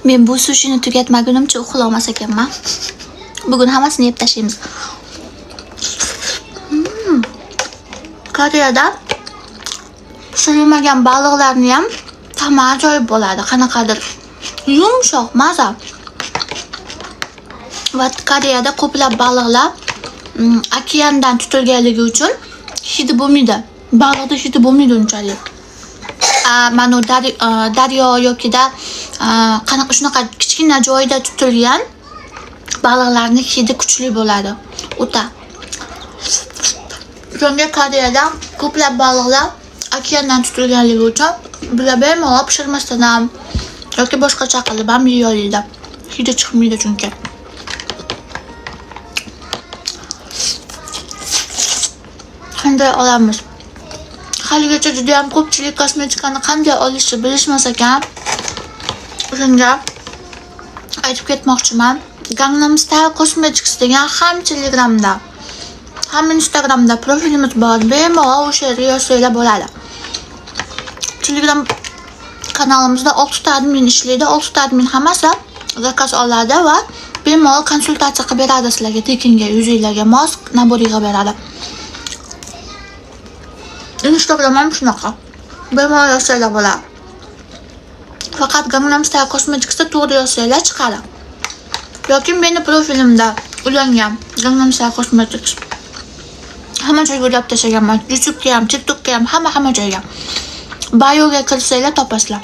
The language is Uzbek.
Men bu sushini tugatmagunimcha uxlamas ekanman. Bugun hammasini yeb tashlaymiz. Koreyada pishirilmagan baliqlarni ham ta'mi ajoyib bo'ladi. Qanaqadir yumshoq, maza. Va Koreyada ko'plab baliqlar okeandan tutilganligi uchun hidi bo'lmaydi. Baliqda hidi bo'lmaydi unchalik. Mana daryo yokida qanaqa shunaqa kichkina joyda tutilgan baliqlarning hidi kuchli bo'ladi. O'ta. Shunga Koreyada ko'plab baliqlar okeandan tutilganligi uchun bular bemalol pishirmasdan ham yoki boshqacha qilib ham yeyolaydi. Hidi chiqmaydi chunki. Qanday olamiz? Haligacha juda ham ko'pchilik kosmetikani qanday olishni bilishmas ekan. Shunga aytib ketmoqchiman. Gangnam Style Cosmetics degan ham Telegramda, ham Instagramda profilimiz bor. Bemalol o'sha yerga yozsanglar bo'ladi. Telegram kanalimizda 6 ta admin ishlaydi. 6 ta admin hammasi zakaz oladi va bemalol konsultatsiya qilib beradi sizlarga. Tekinga, yuzinglarga mos nabor yig'ib beradi. Instagram ham shunaqa. Bemalol yozsanglar bo'ladi. Faqat Gangnam Style Cosmeticsda to'g'ri yozsanglar chiqadi. Yoki meni profilimda ulangan Gangnam Style Cosmetics hamma joyga ulab tashlaganman. YouTube'ga ham, TikTok'ga ham, hamma joyga. Bio'ga kirsanglar topasizlar.